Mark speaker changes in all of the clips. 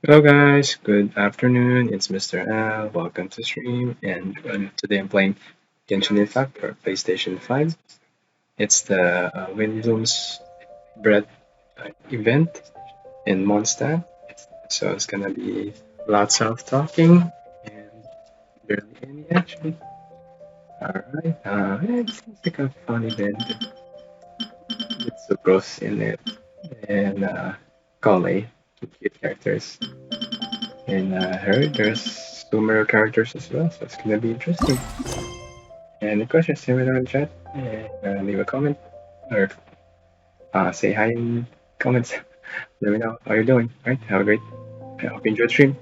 Speaker 1: Hello guys, good afternoon. It's Mr. L. Welcome to stream, and today I'm playing Genshin Impact for PlayStation 5. It's the Windblume's Bread event in Mondstadt, so it's gonna be lots of talking and barely any action. Alright, it seems like a fun event with Sucrose in it, and Kale, two cute characters. And I heard there's Sumeru characters as well, so it's gonna be interesting. Any questions, leave it in the chat and leave a comment or say hi in comments. Let me know how you're doing. Alright, have a great. I hope you enjoyed the stream.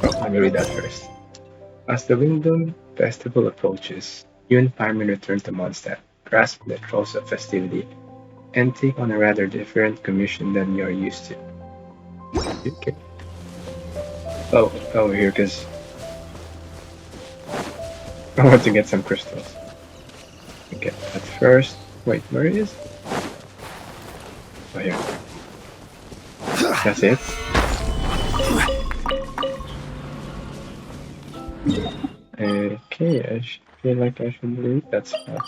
Speaker 1: Oh, let me read that first. As the Windblume Festival approaches, you and Fireman return to Mondstadt, grasp the throes of festivity, and take on a rather different commission than you're used to. Okay. Oh, over here, because I want to get some crystals. Okay, at first. Wait, where it is? Oh, here. That's it. Okay, I feel like I should leave that spot.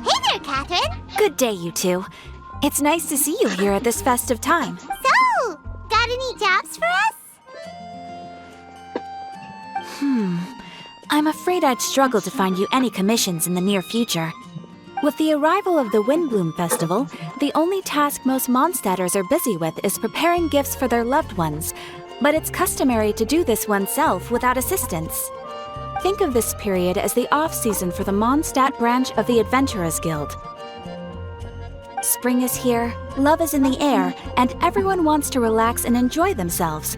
Speaker 2: Hey there, Catherine!
Speaker 3: Good day, you two. It's nice to see you here at this festive time.
Speaker 2: So, got any jobs for us?
Speaker 3: I'm afraid I'd struggle to find you any commissions in the near future. With the arrival of the Windblume Festival, the only task most Mondstadters are busy with is preparing gifts for their loved ones, but it's customary to do this oneself without assistance. Think of this period as the off-season for the Mondstadt branch of the Adventurers Guild. Spring is here, love is in the air, and everyone wants to relax and enjoy themselves.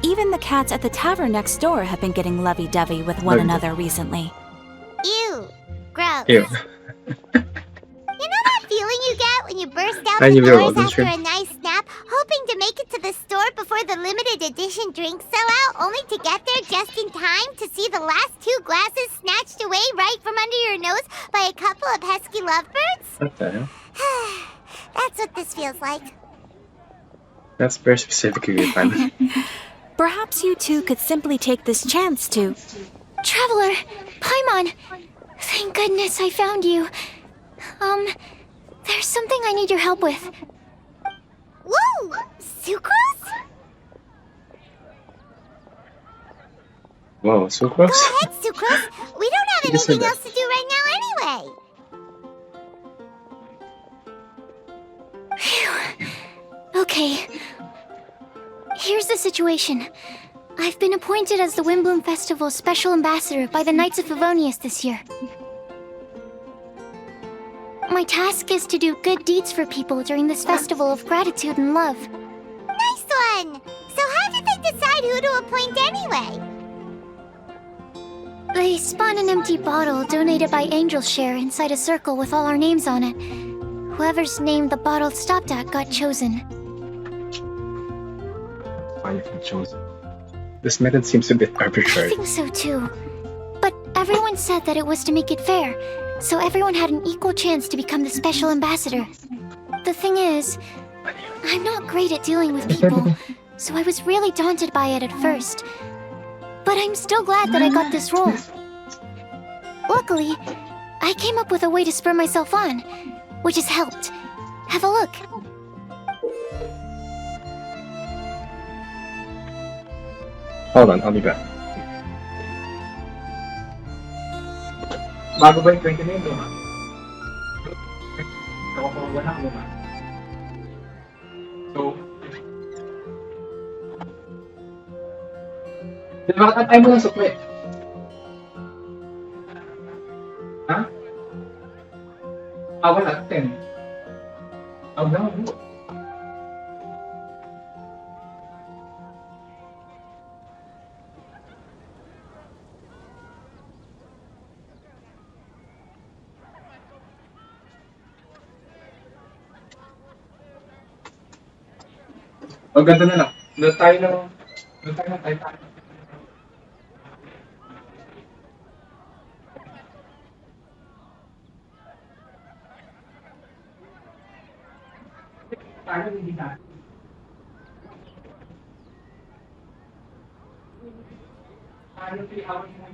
Speaker 3: Even the cats at the tavern next door have been getting lovey-dovey with one another recently.
Speaker 2: Ew. Gross.
Speaker 1: Ew.
Speaker 2: You know that feeling you get when you burst out
Speaker 1: I
Speaker 2: the
Speaker 1: knew we were
Speaker 2: doors
Speaker 1: all
Speaker 2: after
Speaker 1: stream.
Speaker 2: a nice nap, hoping to make it to the store before the limited edition drinks sell out, only to get there just in time to see the last two glasses snatched away right from under your nose by a couple of pesky lovebirds?
Speaker 1: What the hell?
Speaker 2: That's what this feels like.
Speaker 1: That's very specifically refined.
Speaker 3: Perhaps you two could simply take this chance to...
Speaker 4: Traveler! Paimon! Thank goodness I found you. There's something I need your help with.
Speaker 2: Woo! Sucrose?
Speaker 1: Whoa, so close?
Speaker 2: Go ahead, Sucrose. We don't have
Speaker 1: You just said
Speaker 2: anything
Speaker 1: that.
Speaker 2: else to do right now anyway.
Speaker 4: Phew. Okay. Here's the situation. I've been appointed as the Windblume Festival's special ambassador by the Knights of Favonius this year. My task is to do good deeds for people during this festival of gratitude and love.
Speaker 2: Nice one! So how did they decide who to appoint anyway?
Speaker 4: They spun an empty bottle donated by Angel's Share inside a circle with all our names on it. Whoever's name the bottle stopped at got chosen.
Speaker 1: Fine, chosen. This method seems a bit
Speaker 4: I
Speaker 1: arbitrary.
Speaker 4: think so too. But everyone said that it was to make it fair, so everyone had an equal chance to become the special ambassador. The thing is, I'm not great at dealing with people, so I was really daunted by it at first. But I'm still glad that I got this role. Luckily, I came up with a way to spur myself on, which has helped. Have a look.
Speaker 1: Hold on, I'll be back. Bago ba yung 20 na yun, diba? Wala, diba? So, Bakit ang tayo mo ng sukli? Ha? Ah, wala. 10. Oh, no. Oh, ganda na lang. Doon tayo ng Titan. Tayo hindi na. Tayo 3 hours mo.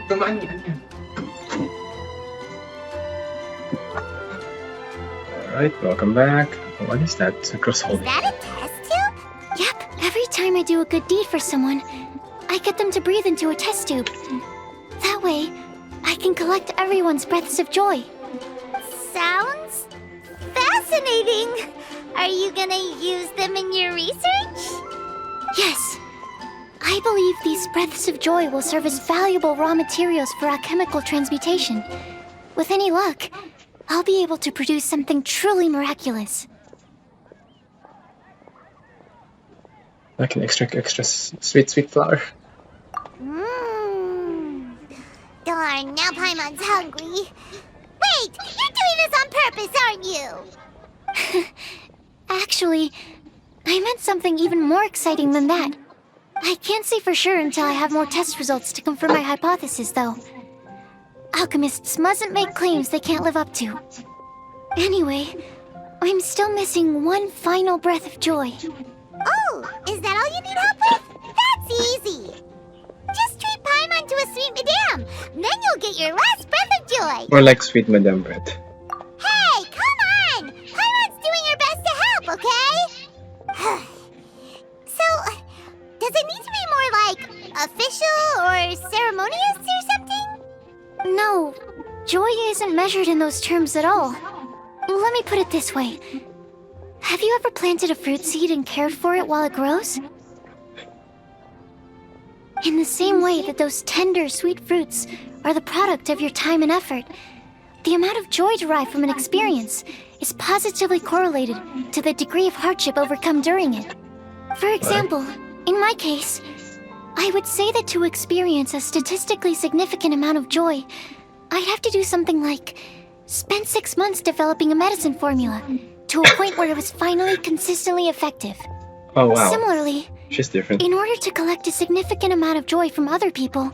Speaker 1: Tumaan yan. Alright, welcome back. What is that? It's a cross
Speaker 2: Is
Speaker 1: holding.
Speaker 2: that a test tube?
Speaker 4: Yep, every time I do a good deed for someone, I get them to breathe into a test tube. That way, I can collect everyone's breaths of joy.
Speaker 2: Sounds fascinating. Are you gonna use them in your research?
Speaker 4: Yes. I believe these breaths of joy will serve as valuable raw materials for alchemical transmutation. With any luck, I'll be able to produce something truly miraculous.
Speaker 1: I can extract extra sweet flour.
Speaker 2: Mmm. Darn, now Paimon's hungry. Wait, you're doing this on purpose, aren't you?
Speaker 4: Actually, I meant something even more exciting than that. I can't say for sure until I have more test results to confirm my hypothesis, though. Alchemists mustn't make claims they can't live up to. Anyway, I'm still missing one final breath of joy.
Speaker 2: Oh, is that all you need help with? That's easy. Just treat Paimon to a sweet madame. Then you'll get your last breath of joy.
Speaker 1: More like sweet madam bread.
Speaker 2: Hey, come on! Paimon's doing her best to help, okay? So, does it need to be more like official or ceremonious or something?
Speaker 4: No, joy isn't measured in those terms at all. Let me put it this way. Have you ever planted a fruit seed and cared for it while it grows? In the same way that those tender, sweet fruits are the product of your time and effort, the amount of joy derived from an experience is positively correlated to the degree of hardship overcome during it. For example, in my case, I would say that to experience a statistically significant amount of joy, I'd have to do something like spend 6 months developing a medicine formula to a point where it was finally consistently effective.
Speaker 1: Oh wow,
Speaker 4: Similarly,
Speaker 1: she's different.
Speaker 4: in order to collect a significant amount of joy from other people,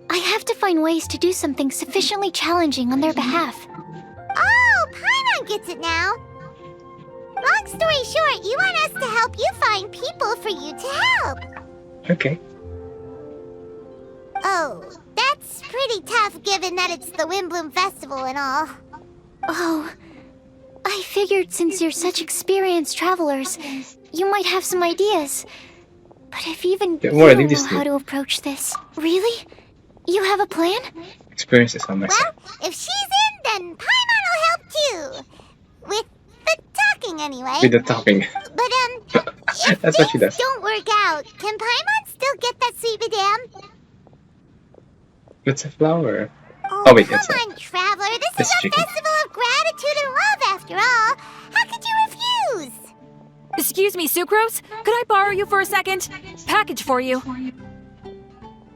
Speaker 4: I have to find ways to do something sufficiently challenging on their behalf.
Speaker 2: Oh, Paimon gets it now. Long story short, you want us to help you find people for you to help.
Speaker 1: Okay.
Speaker 2: Oh, that's pretty tough given that it's the Windblume Festival and all.
Speaker 4: Oh, I figured since you're such experienced travelers, you might have some ideas. But if even
Speaker 1: Yeah,
Speaker 4: you
Speaker 1: more, I
Speaker 4: don't
Speaker 1: think
Speaker 4: know
Speaker 1: this
Speaker 4: how to approach this... Really? You have a plan?
Speaker 1: Experience is on my side.
Speaker 2: Well, if she's in, then Paimon will help too. With the talking, anyway.
Speaker 1: With the topping.
Speaker 2: But, if
Speaker 1: That's what she
Speaker 2: things
Speaker 1: does.
Speaker 2: don't work out, can Paimon still get that sweet madame?
Speaker 1: It's a flower.
Speaker 2: Oh,
Speaker 1: Oh, wait,
Speaker 2: come
Speaker 1: it's not.
Speaker 2: on, traveler. This
Speaker 1: It's
Speaker 2: is a
Speaker 1: chicken.
Speaker 2: festival of gratitude and love, after all. How could you refuse?
Speaker 3: Excuse me, Sucrose? Could I borrow you for a second? Package for you.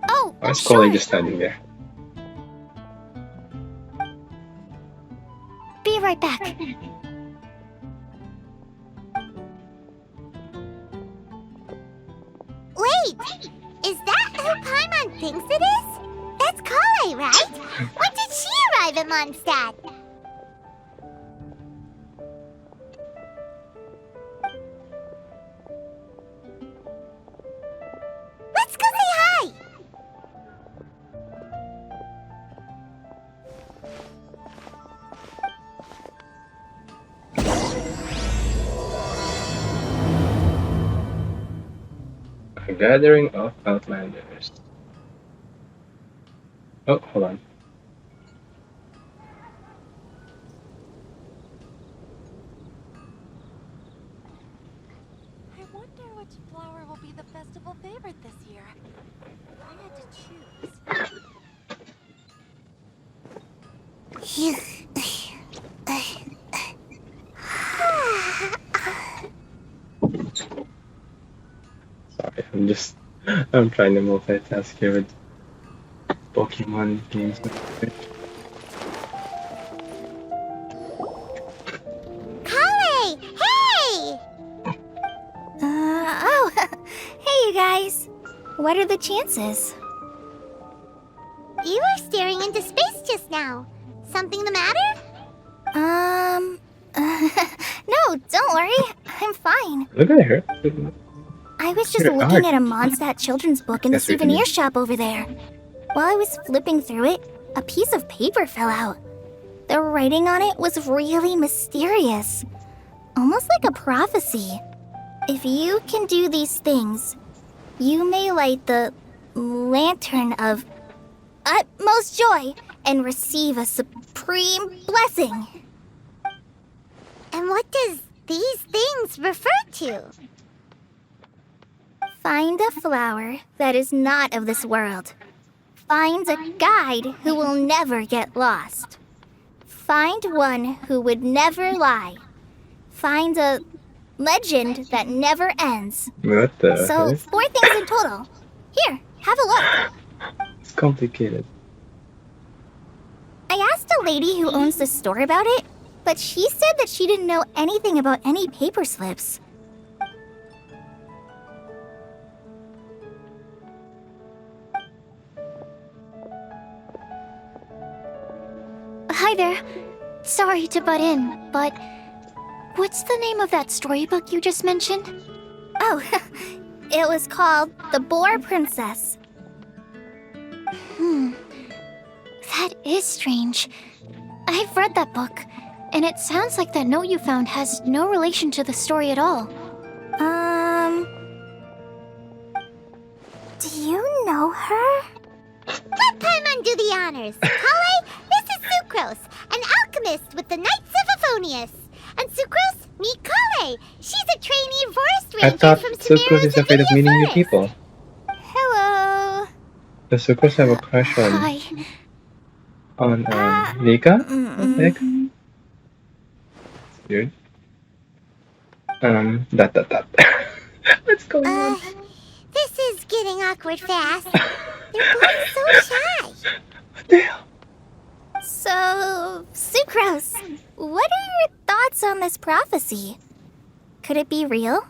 Speaker 4: Oh,
Speaker 1: I was
Speaker 4: sure.
Speaker 1: calling just standing there.
Speaker 4: Be right back.
Speaker 2: Wait, is that who Paimon thinks it is? That's Kale, right? When did she arrive at Mondstadt? Let's go say hi!
Speaker 1: The Gathering of Outlanders. Oh, hold on.
Speaker 5: I wonder which flower will be the festival favorite this year. If I had to choose.
Speaker 1: Sorry, I'm trying to multitask here with Pokemon games.
Speaker 2: Kale! Hey!
Speaker 4: Oh, hey you guys. What are the chances?
Speaker 2: You were staring into space just now. Something the matter?
Speaker 4: No, don't worry. I'm fine.
Speaker 1: Look at her.
Speaker 4: I was just
Speaker 1: Your
Speaker 4: looking
Speaker 1: art.
Speaker 4: at a Mondstadt children's book in the
Speaker 1: Yes, we can.
Speaker 4: souvenir shop over there. While I was flipping through it, a piece of paper fell out. The writing on it was really mysterious, almost like a prophecy. If you can do these things, you may light the lantern of utmost joy and receive a supreme blessing.
Speaker 2: And what does these things refer to?
Speaker 4: Find a flower that is not of this world. Find a guide who will never get lost. Find one who would never lie. Find a legend that never ends.
Speaker 1: What the
Speaker 4: So,
Speaker 1: heck?
Speaker 4: 4 things in total. Here, have a look.
Speaker 1: It's complicated.
Speaker 4: I asked a lady who owns the store about it, but she said that she didn't know anything about any paper slips. Hi there. Sorry to butt in, but what's the name of that storybook you just mentioned? Oh, it was called The Boar Princess. That is strange. I've read that book, and it sounds like that note you found has no relation to the story at all. Do you know her?
Speaker 2: Let Paimon do the honors. Kale, this is Sucrose, an alchemist with the Knights of Aphonius. And Sucrose, meet Kale. She's a trainee forest
Speaker 1: I
Speaker 2: ranger
Speaker 1: thought
Speaker 2: from
Speaker 1: Sucrose is afraid of meeting new people.
Speaker 4: Hello.
Speaker 1: Does Sucrose have a crush on
Speaker 4: Hi.
Speaker 1: Nika? What the heck? Weird. Dot. What's going on?
Speaker 2: This is getting awkward fast. They're both so shy.
Speaker 1: What the hell?
Speaker 4: So, Sucrose, what are your thoughts on this prophecy? Could it be real?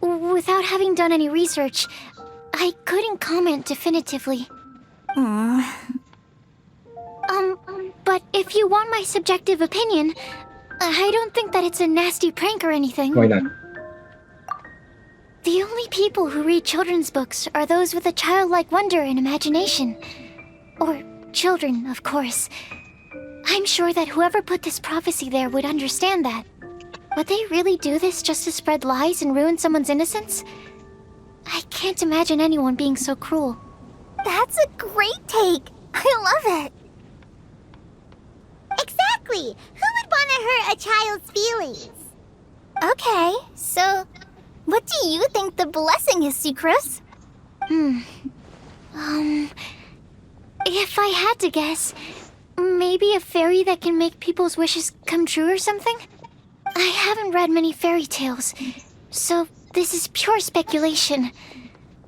Speaker 4: Without having done any research, I couldn't comment definitively. But if you want my subjective opinion, I don't think that it's a nasty prank or anything.
Speaker 1: Why not?
Speaker 4: The only people who read children's books are those with a childlike wonder and imagination. Or children, of course. I'm sure that whoever put this prophecy there would understand that. Would they really do this just to spread lies and ruin someone's innocence? I can't imagine anyone being so cruel. That's a great take. I love it.
Speaker 2: Exactly. Who would want to hurt a child's feelings?
Speaker 4: Okay, so what do you think the blessing is, Sucrose? If I had to guess, maybe a fairy that can make people's wishes come true or something? I haven't read many fairy tales, so this is pure speculation,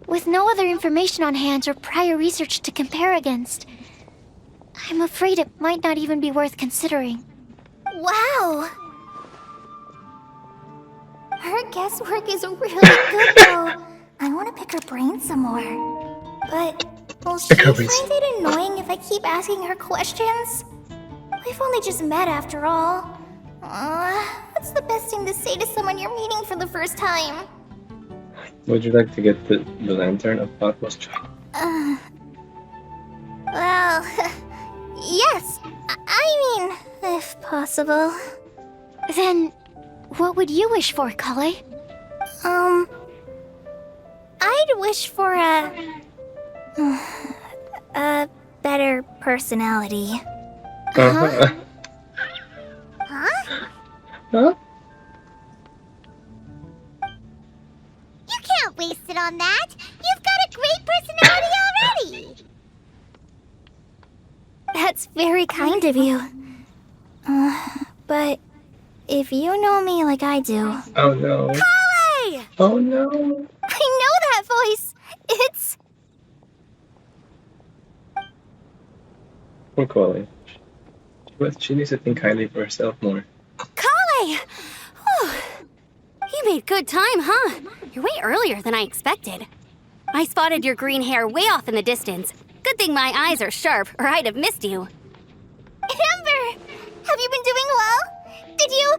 Speaker 4: with no other information on hand or prior research to compare against. I'm afraid it might not even be worth considering. Wow! Her guesswork is really good, though. I want to pick her brain some more. But will she
Speaker 1: Pick her
Speaker 4: find
Speaker 1: brains.
Speaker 4: it annoying if I keep asking her questions? We've only just met after all. What's the best thing to say to someone you're meeting for the first time?
Speaker 1: Would you like to get the lantern of utmost joy?
Speaker 4: Well, yes. I mean, if possible. Then, what would you wish for, Kale? I'd wish for a better personality.
Speaker 1: Uh-huh.
Speaker 2: Huh?
Speaker 1: Huh?
Speaker 2: You can't waste it on that. You've got a great personality already.
Speaker 4: That's very kind of you. But if you know me like I do...
Speaker 1: Oh no.
Speaker 4: Kale!
Speaker 1: Oh no.
Speaker 4: I know that voice! It's...
Speaker 1: Poor Colin. She needs to think highly for herself more.
Speaker 5: Kale! Whew. You made good time, huh? You're way earlier than I expected. I spotted your green hair way off in the distance. Good thing my eyes are sharp, or I'd have missed you.
Speaker 4: Amber! Have you been doing well? Did you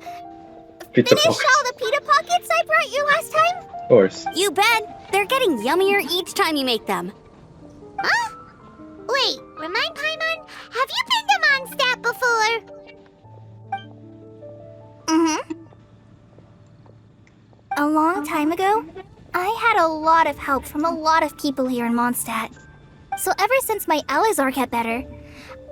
Speaker 1: Pizza
Speaker 4: finish
Speaker 1: pockets.
Speaker 4: all the pita pockets I brought you last time?
Speaker 1: Of course.
Speaker 5: You bet. They're getting yummier each time you make them.
Speaker 2: Huh? Wait, remind Paimon, have you been to Mondstadt before?
Speaker 4: Mm-hmm. A long time ago, I had a lot of help from a lot of people here in Mondstadt. So ever since my Elazar got better,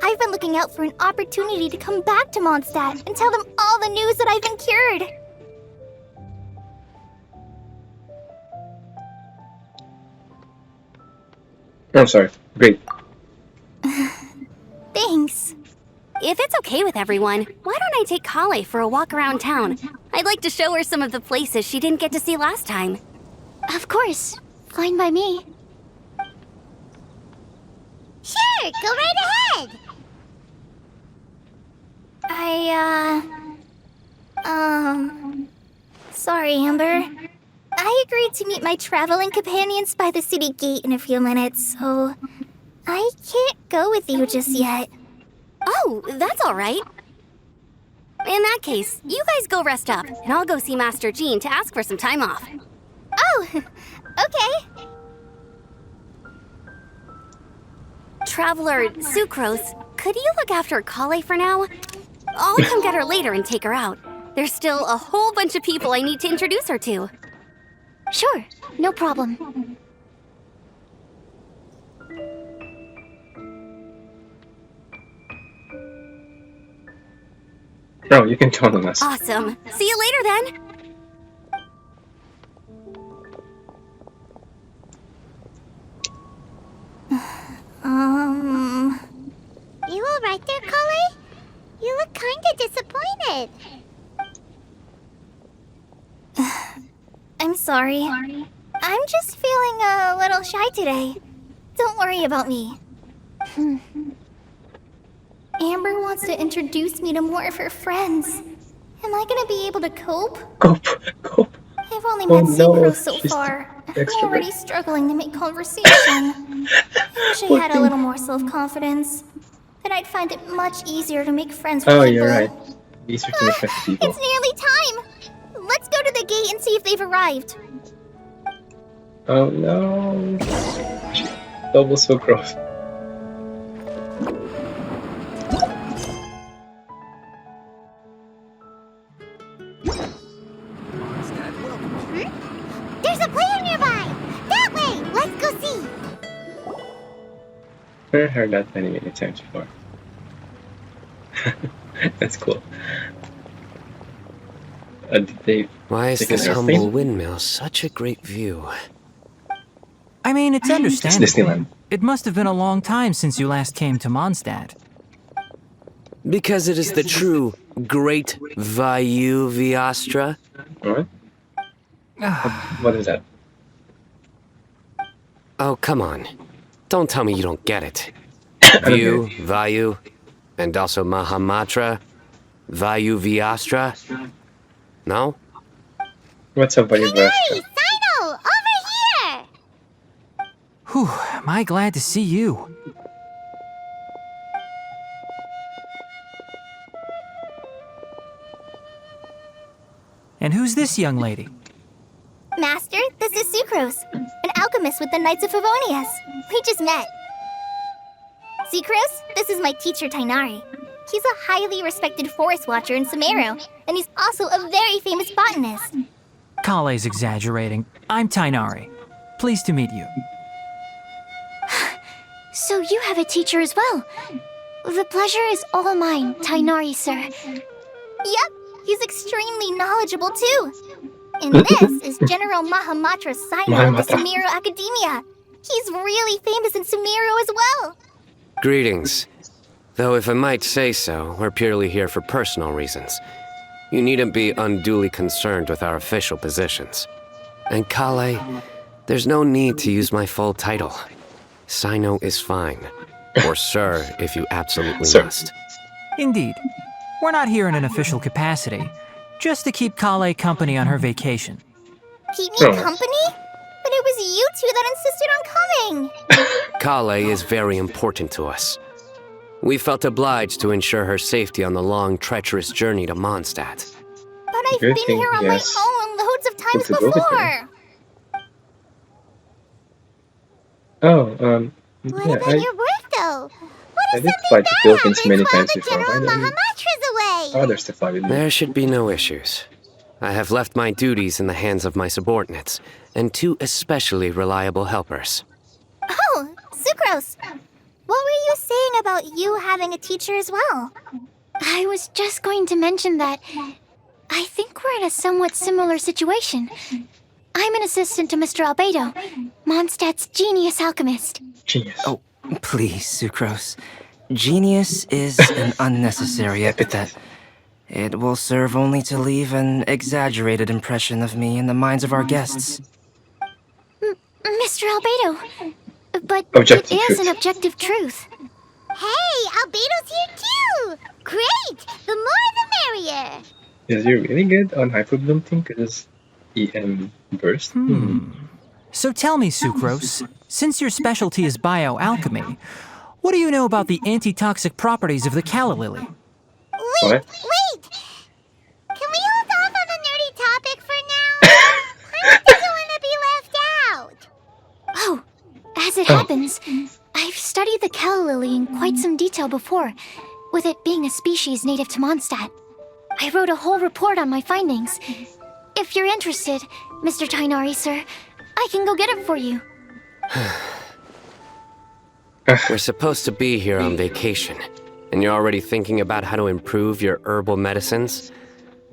Speaker 4: I've been looking out for an opportunity to come back to Mondstadt and tell them all the news that I've been cured.
Speaker 1: Oh, sorry. Great.
Speaker 4: Thanks.
Speaker 5: If it's okay with everyone, why don't I take Kale for a walk around town? I'd like to show her some of the places she didn't get to see last time.
Speaker 4: Of course. Fine by me.
Speaker 2: Sure, go right ahead.
Speaker 4: Sorry, Amber. I agreed to meet my traveling companions by the city gate in a few minutes, so I can't go with you just yet.
Speaker 5: Oh, that's all right. In that case, you guys go rest up, and I'll go see Master Jean to ask for some time off.
Speaker 4: Oh, okay.
Speaker 5: Traveler Sucrose, could you look after Kale for now? I'll come get her later and take her out. There's still a whole bunch of people I need to introduce her to.
Speaker 4: Sure, no problem.
Speaker 1: Oh, you can count on us.
Speaker 5: Awesome. See you later then.
Speaker 2: You all right there, Kale? You look kinda disappointed.
Speaker 4: I'm sorry. I'm just feeling a little shy today. Don't worry about me. Amber wants to introduce me to more of her friends. Am I gonna be able to cope?
Speaker 1: Cope.
Speaker 4: I've only
Speaker 1: Oh,
Speaker 4: met
Speaker 1: no,
Speaker 4: Sucrose so
Speaker 1: she's
Speaker 4: far. I'm
Speaker 1: extrovert.
Speaker 4: already struggling to make conversation. I wish I
Speaker 1: Poor
Speaker 4: had a
Speaker 1: thing.
Speaker 4: little more self-confidence. Then I'd find it much easier to make friends with
Speaker 1: Oh,
Speaker 4: people.
Speaker 1: you're right. Easier to make friends with people.
Speaker 4: It's nearly time! Let's go to the gate and see if they've arrived.
Speaker 1: Oh no. Double sucrose.
Speaker 2: There's a player nearby! That way! Let's go see!
Speaker 1: Never heard that many times before. That's cool. Did they
Speaker 6: Why is
Speaker 1: take
Speaker 6: this
Speaker 1: an
Speaker 6: humble
Speaker 1: airplane?
Speaker 6: windmill such a great view?
Speaker 7: I mean, it's
Speaker 1: It's
Speaker 7: understandable.
Speaker 1: Disneyland.
Speaker 7: It must have been a long time since you last came to Mondstadt.
Speaker 6: Because it is the true Great Vayu Viastra.
Speaker 1: Alright. What is that?
Speaker 6: Oh, come on. Don't tell me you don't get it.
Speaker 1: I don't
Speaker 6: View,
Speaker 1: get it.
Speaker 6: Vayu, and also Mahamatra, Vayu Viastra. No?
Speaker 1: What's up, buddy?
Speaker 2: Hey, Sino! Over here!
Speaker 7: Whew, am I glad to see you. And who's this young lady?
Speaker 4: Master, this is Sucrose, an alchemist with the Knights of Favonius. We just met. Sucrose, this is my teacher Tainari. He's a highly respected forest watcher in Sumeru, and he's also a very famous botanist.
Speaker 7: Kale's exaggerating. I'm Tainari. Pleased to meet you.
Speaker 4: So you have a teacher as well. The pleasure is all mine, Tainari, sir.
Speaker 2: Yep, he's extremely knowledgeable too. And this is General Mahamatra Sino of the
Speaker 1: Mahamatra.
Speaker 2: Sumiro Academia. He's really famous in Sumiro as well.
Speaker 6: Greetings. Though, if I might say so, we're purely here for personal reasons. You needn't be unduly concerned with our official positions. And Kale, there's no need to use my full title. Sino is fine. Or sir, if you absolutely
Speaker 1: Sir.
Speaker 6: must.
Speaker 7: Indeed. We're not here in an official capacity, just to keep Kale company on her vacation.
Speaker 2: Keep me
Speaker 1: Oh.
Speaker 2: company? But it was you two that insisted on coming.
Speaker 6: Kale is very important to us. We felt obliged to ensure her safety on the long, treacherous journey to Mondstadt.
Speaker 2: But I've
Speaker 1: Good
Speaker 2: been
Speaker 1: thing,
Speaker 2: here on
Speaker 1: yes.
Speaker 2: my own loads of times
Speaker 1: Good to go with
Speaker 2: before.
Speaker 1: Oh,
Speaker 2: What
Speaker 1: yeah,
Speaker 2: about your work though? What
Speaker 1: I
Speaker 2: if
Speaker 1: did
Speaker 2: something
Speaker 1: fly to
Speaker 2: bad
Speaker 1: Philippines
Speaker 2: happens
Speaker 1: many
Speaker 2: while
Speaker 1: times
Speaker 2: the
Speaker 1: before.
Speaker 2: General
Speaker 1: Why don't you
Speaker 2: Mahamatra's away?
Speaker 1: others to fly with me?
Speaker 6: There should be no issues. I have left my duties in the hands of my subordinates, and 2 especially reliable helpers.
Speaker 2: Oh, Sucrose. What were you saying about you having a teacher as well?
Speaker 4: I was just going to mention that I think we're in a somewhat similar situation. I'm an assistant to Mr. Albedo, Mondstadt's genius alchemist.
Speaker 1: Genius.
Speaker 8: Oh, please, Sucrose. Genius is an unnecessary epithet. It will serve only to leave an exaggerated impression of me in the minds of our guests.
Speaker 4: Mr. Albedo, but
Speaker 1: Objective
Speaker 4: it is
Speaker 1: truth.
Speaker 4: an objective truth.
Speaker 2: Hey, Albedo's here too! Great! The more the merrier!
Speaker 1: Is he really good on Hyperbloom thing? Because EM burst?
Speaker 7: So tell me, Sucrose, since your specialty is bioalchemy, what do you know about the antitoxic properties of the calla lily?
Speaker 2: Wait,
Speaker 1: What?
Speaker 2: wait! Can we hold off on the nerdy topic for now? Honey doesn't want to be left out.
Speaker 4: Oh, as it happens, I've studied the calla lily in quite some detail before, with it being a species native to Mondstadt. I wrote a whole report on my findings. If you're interested, Mr. Tainari, sir, I can go get it for you.
Speaker 6: We're supposed to be here on vacation, and you're already thinking about how to improve your herbal medicines?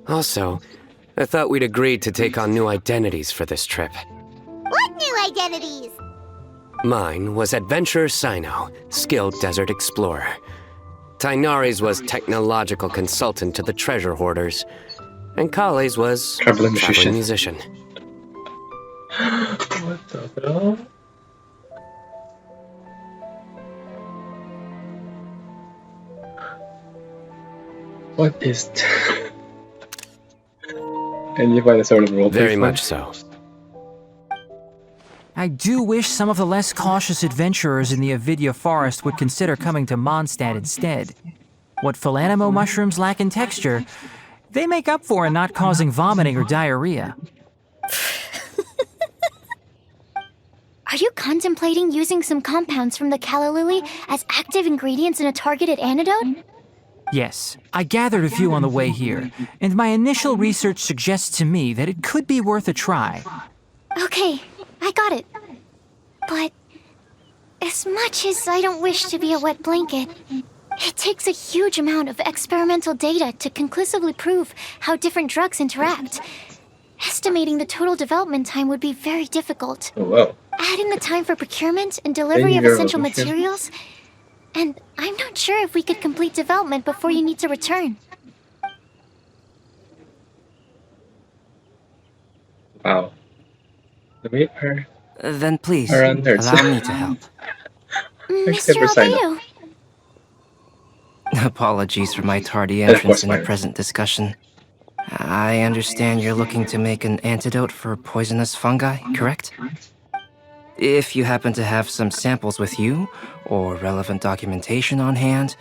Speaker 6: Also, I thought we'd agreed to take on new identities for this trip.
Speaker 2: What new identities?
Speaker 6: Mine was Adventurer Sino, skilled desert explorer. Tainari's was technological consultant to the treasure hoarders. And Kale's was
Speaker 1: Traveling musician.
Speaker 6: musician.
Speaker 1: What the hell? What is And you find a sort of roleplay
Speaker 6: Very
Speaker 1: fun?
Speaker 6: much so.
Speaker 7: I do wish some of the less cautious adventurers in the Avidya forest would consider coming to Mondstadt instead. What Philanimo mushrooms lack in texture, they make up for in not causing vomiting or diarrhea.
Speaker 4: Are you contemplating using some compounds from the calla lily as active ingredients in a targeted antidote?
Speaker 7: Yes, I gathered a few on the way here, and my initial research suggests to me that it could be worth a try.
Speaker 4: Okay, I got it. But as much as I don't wish to be a wet blanket, it takes a huge amount of experimental data to conclusively prove how different drugs interact. Estimating the total development time would be very difficult.
Speaker 1: Oh wow.
Speaker 4: Adding the time for procurement and delivery of
Speaker 1: Danger
Speaker 4: essential
Speaker 1: of mission.
Speaker 4: materials, and I'm not sure if we could complete development before you need to return.
Speaker 1: Wow. The way our
Speaker 8: Then please,
Speaker 1: Around there,
Speaker 8: allow
Speaker 1: so-
Speaker 8: me to help.
Speaker 1: Except
Speaker 4: Mr.
Speaker 1: for Sino.
Speaker 4: Albedo,
Speaker 8: Apologies for my tardy
Speaker 1: And of
Speaker 8: entrance
Speaker 1: course
Speaker 8: in the
Speaker 1: mine.
Speaker 8: present discussion. I understand you're looking to make an antidote for poisonous fungi, correct? If you happen to have some samples with you, or relevant documentation on hand,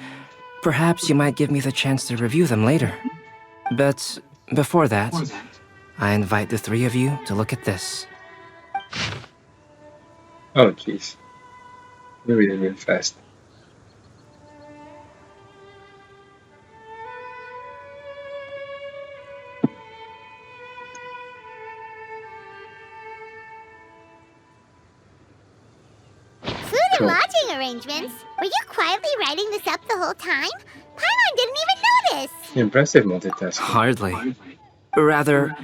Speaker 8: perhaps you might give me the chance to review them later. But before that, I invite the 3 of you to look at this.
Speaker 1: Oh jeez. We're really fast. special.
Speaker 2: lodging arrangements. Were you quietly writing this up the whole time? Paimon didn't even notice.
Speaker 1: Impressive multitasking.
Speaker 8: Hardly. Rather,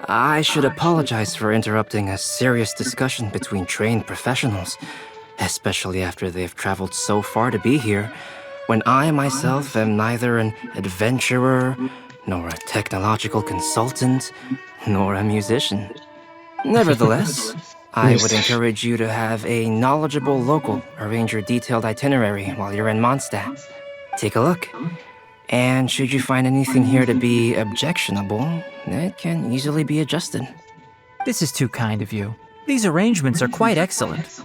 Speaker 8: I should apologize for interrupting a serious discussion between trained professionals, especially after they've traveled so far to be here, when I myself am neither an adventurer, nor a technological consultant, nor a musician. Nevertheless, I would encourage you to have a knowledgeable local arrange your detailed itinerary while you're in Mondstadt. Take a look. And should you find anything here to be objectionable, it can easily be adjusted.
Speaker 7: This is too kind of you. These arrangements are quite excellent.
Speaker 2: It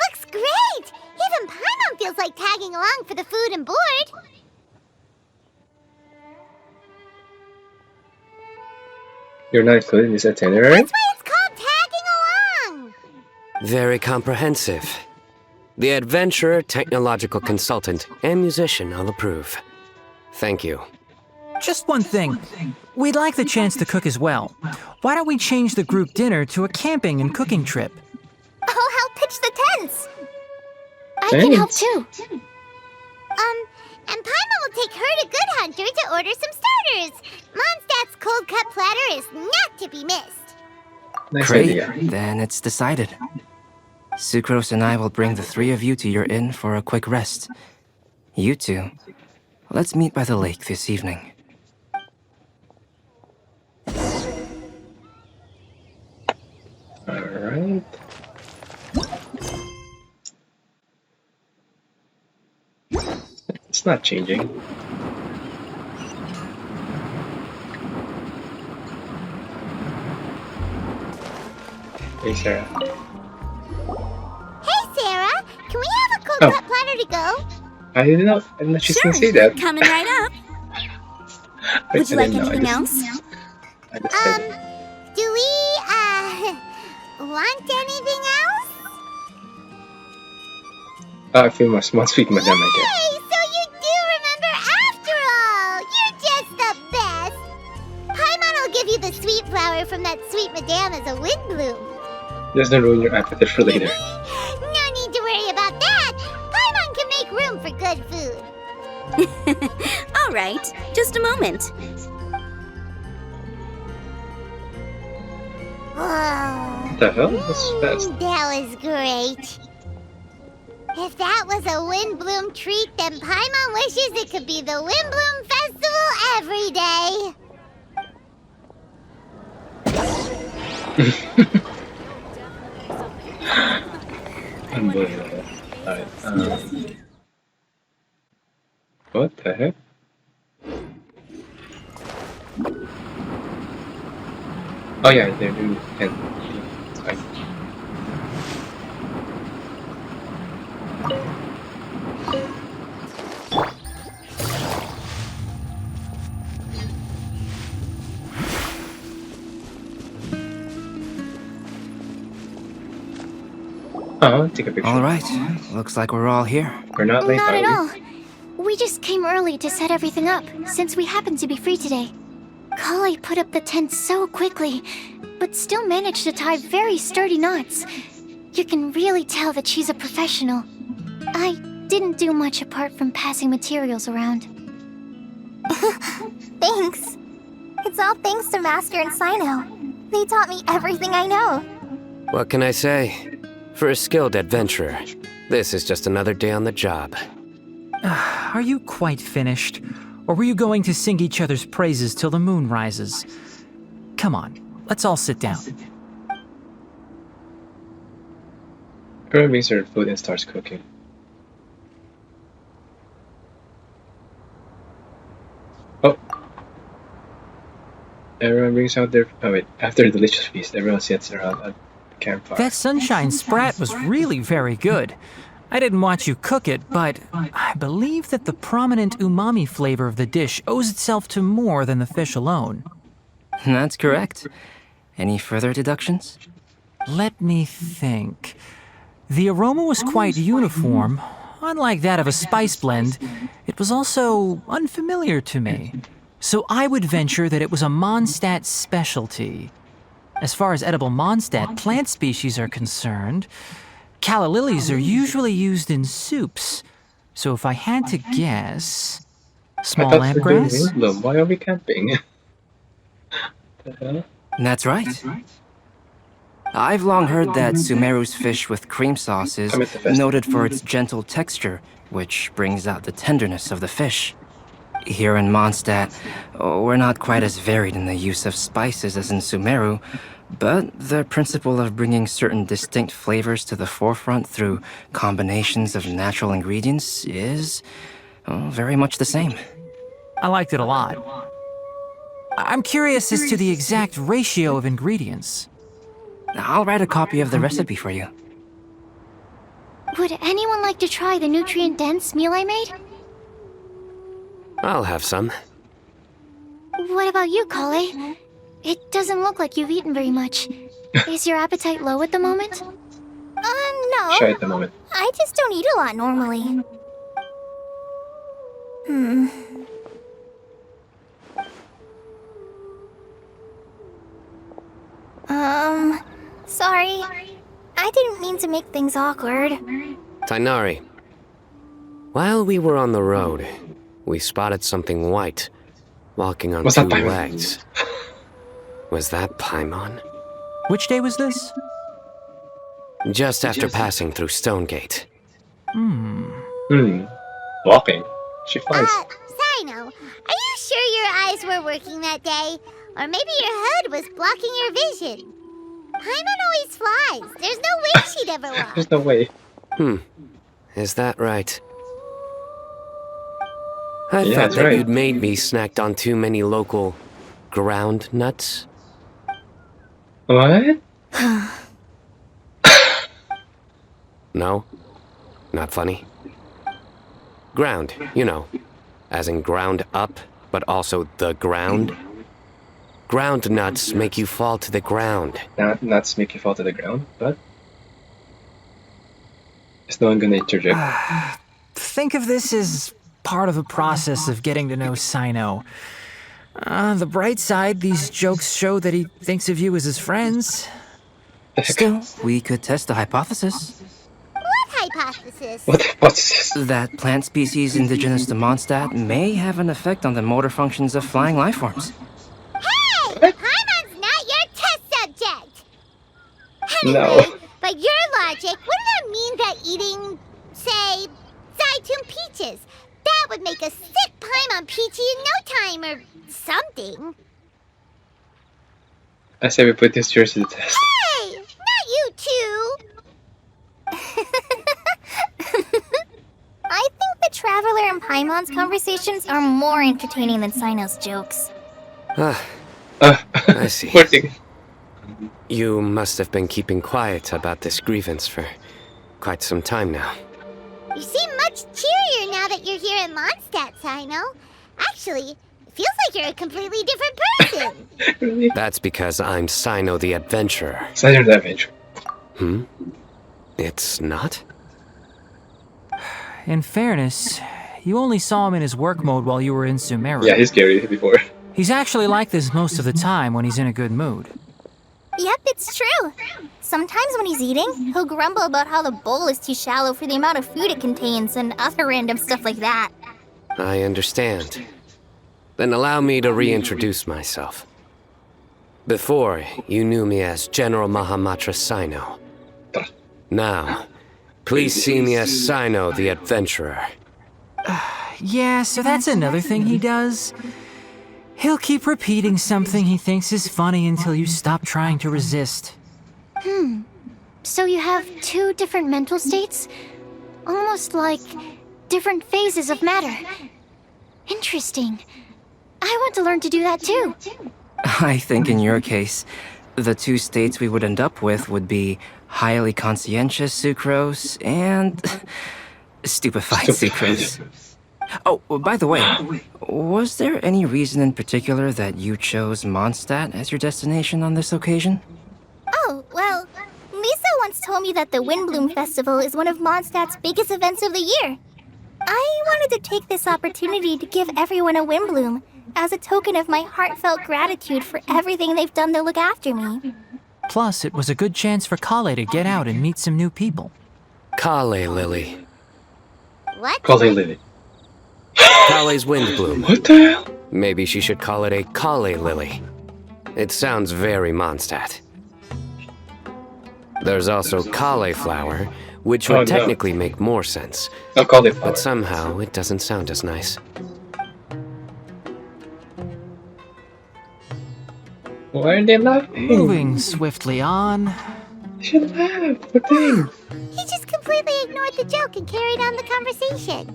Speaker 2: looks great! Even Paimon feels like tagging along for the food and board.
Speaker 1: You're not included in this itinerary?
Speaker 2: That's why it's called tagging along!
Speaker 6: Very comprehensive. The adventurer, technological consultant, and musician all approve. Thank you.
Speaker 7: Just one thing. We'd like the chance to cook as well. Why don't we change the group dinner to a camping and cooking trip?
Speaker 2: I'll help pitch the tents.
Speaker 4: I can help
Speaker 1: Thanks.
Speaker 4: too.
Speaker 2: And Paimon will take her to Good Hunter to order some starters. Mondstadt's cold cut platter is not to be missed.
Speaker 1: Nice
Speaker 8: Great,
Speaker 1: idea.
Speaker 8: then it's decided. Sucrose and I will bring the three of you to your inn for a quick rest. You two, let's meet by the lake this evening.
Speaker 1: Alright. It's not changing. Hey, Sarah.
Speaker 2: Hey, Sarah, can we have a cold
Speaker 1: Oh.
Speaker 2: cut platter to go?
Speaker 1: I didn't know she's gonna say that.
Speaker 5: Coming right up.
Speaker 1: I
Speaker 5: Would you like
Speaker 1: didn't know.
Speaker 5: anything else?
Speaker 1: I just said it.
Speaker 2: Do we, want anything else?
Speaker 1: I feel my small sweet madam, I guess.
Speaker 2: Hey, so you do remember after all! You're just the best! Paimon will give you the sweet flower from that sweet madame as a Windblume.
Speaker 1: Doesn't ruin your appetite for later.
Speaker 2: No need to worry about that! Paimon can make room for good food.
Speaker 5: All right, just a moment.
Speaker 2: Oh,
Speaker 1: What the hell? That's fast.
Speaker 2: that was great. If that was a Windblume treat, then Paimon wishes it could be the Windblume Festival every day.
Speaker 1: Unbelievable. Alright, what the heck? Oh yeah, they're doing 10. It's fine. Take a picture.
Speaker 8: All right, looks like we're all here.
Speaker 1: We're not late,
Speaker 4: Not
Speaker 1: are
Speaker 4: at
Speaker 1: we?
Speaker 4: all. We just came early to set everything up, since we happen to be free today. Kale put up the tent so quickly, but still managed to tie very sturdy knots. You can really tell that she's a professional. I didn't do much apart from passing materials around.
Speaker 2: Thanks. It's all thanks to Master and Sino. They taught me everything I know.
Speaker 6: What can I say? For a skilled adventurer, this is just another day on the job.
Speaker 7: Are you quite finished? Or were you going to sing each other's praises till the moon rises? Come on, let's all sit down.
Speaker 1: Everyone brings her food and starts cooking. Oh. Everyone brings out their... Oh wait, after the delicious feast, everyone sits around a campfire.
Speaker 7: That sunshine sprat was really very good. I didn't watch you cook it, but I believe that the prominent umami flavor of the dish owes itself to more than the fish alone.
Speaker 8: That's correct. Any further deductions?
Speaker 7: Let me think. The aroma was quite uniform. Unlike that of a spice blend, it was also unfamiliar to me. So I would venture that it was a Mondstadt specialty. As far as edible Mondstadt plant species are concerned, calla lilies are usually used in soups. So if I had to guess...
Speaker 1: I
Speaker 7: Small
Speaker 1: thought we're doing
Speaker 7: lampgrass?
Speaker 1: Windblume. Why are we camping? The hell?
Speaker 8: That's right. I've long heard that Sumeru's fish with cream sauce is
Speaker 1: Come at the festival.
Speaker 8: noted for its gentle texture, which brings out the tenderness of the fish. Here in Mondstadt, we're not quite as varied in the use of spices as in Sumeru, but the principle of bringing certain distinct flavors to the forefront through combinations of natural ingredients is very much the same.
Speaker 7: I liked it a lot. I'm curious as to the exact ratio of ingredients.
Speaker 8: I'll write a copy of the recipe for you.
Speaker 4: Would anyone like to try the nutrient-dense meal I made?
Speaker 6: I'll have some.
Speaker 4: What about you, Kale? It doesn't look like you've eaten very much. Is your appetite low at the moment?
Speaker 2: No.
Speaker 1: Shy at the moment.
Speaker 2: I just don't eat a lot normally. Sorry. I didn't mean to make things awkward.
Speaker 6: Tainari. While we were on the road, we spotted something white, walking on
Speaker 1: Was
Speaker 6: two
Speaker 1: that Paimon?
Speaker 6: legs. Was that Paimon?
Speaker 7: Which day was this?
Speaker 6: Just after passing through Stonegate.
Speaker 1: Walking. She flies.
Speaker 2: Sino, are you sure your eyes were working that day? Or maybe your hood was blocking your vision? Paimon always flies. There's no way she'd ever walk.
Speaker 1: There's no way.
Speaker 6: Is that right? I
Speaker 1: Yeah,
Speaker 6: thought
Speaker 1: that's
Speaker 6: that
Speaker 1: right.
Speaker 6: you'd made me snacked on too many local ground nuts.
Speaker 1: What?
Speaker 6: No? Not funny? Ground, you know. As in ground up, but also the ground. Ground nuts make you fall to the ground.
Speaker 1: Nuts make you fall to the ground, but is no one gonna interject?
Speaker 7: Think of this as part of the process of getting to know Sino. The bright side, these jokes show that he thinks of you as his friends.
Speaker 8: Still, we could test the hypothesis
Speaker 2: What hypothesis?
Speaker 1: What's this?
Speaker 8: that plant species indigenous to Mondstadt may have an effect on the motor functions of flying life forms.
Speaker 2: Hey! Paimon's not your test subject! Anyway,
Speaker 1: No.
Speaker 2: by your logic, wouldn't that mean that eating, say, Zaitun peaches, that would make a sick Paimon peachy in no time or something?
Speaker 1: I say we put this yours to the test.
Speaker 2: Hey! Not you too! I think the Traveler and Paimon's conversations are more entertaining than Sino's jokes.
Speaker 6: I see.
Speaker 1: Working.
Speaker 6: You must have been keeping quiet about this grievance for quite some time now.
Speaker 2: You seem much cheerier now that you're here in Mondstadt, Sino. Actually, it feels like you're a completely different person.
Speaker 1: Really?
Speaker 6: That's because I'm Sino the Adventurer.
Speaker 1: Saturday Adventure.
Speaker 6: It's not?
Speaker 7: In fairness, you only saw him in his work mode while you were in Sumeru.
Speaker 1: Yeah, he's scary before.
Speaker 7: He's actually like this most of the time when he's in a good mood.
Speaker 2: Yep, it's true. Sometimes when he's eating, he'll grumble about how the bowl is too shallow for the amount of food it contains and other random stuff like that.
Speaker 6: I understand. Then allow me to reintroduce myself. Before, you knew me as General Mahamatra Sino. Now, please see me as Sino the Adventurer.
Speaker 7: Yeah, so that's another thing he does. He'll keep repeating something he thinks is funny until you stop trying to resist.
Speaker 4: So you have two different mental states? Almost like different phases of matter. Interesting. I want to learn to do that too.
Speaker 8: I think in your case, the two states we would end up with would be highly conscientious sucrose and stupefied sucrose. Oh, by the way, was there any reason in particular that you chose Mondstadt as your destination on this occasion?
Speaker 2: Oh, well, Lisa once told me that the Windblume Festival is one of Mondstadt's biggest events of the year. I wanted to take this opportunity to give everyone a Windblume as a token of my heartfelt gratitude for everything they've done to look after me.
Speaker 7: Plus, it was a good chance for Kale to get out and meet some new people.
Speaker 6: Kale Lily.
Speaker 2: What?
Speaker 1: Call it Lily.
Speaker 6: Kale's Windblume.
Speaker 1: What the hell?
Speaker 6: Maybe she should call it a Kale Lily. It sounds very Mondstadt. There's also cauliflower, which would
Speaker 1: Oh, no.
Speaker 6: technically make more sense,
Speaker 1: I'll call it
Speaker 6: but somehow it doesn't sound as nice.
Speaker 1: Why are they laughing?
Speaker 7: Moving swiftly on.
Speaker 1: They should laugh. What thing?
Speaker 2: He just completely ignored the joke and carried on the conversation.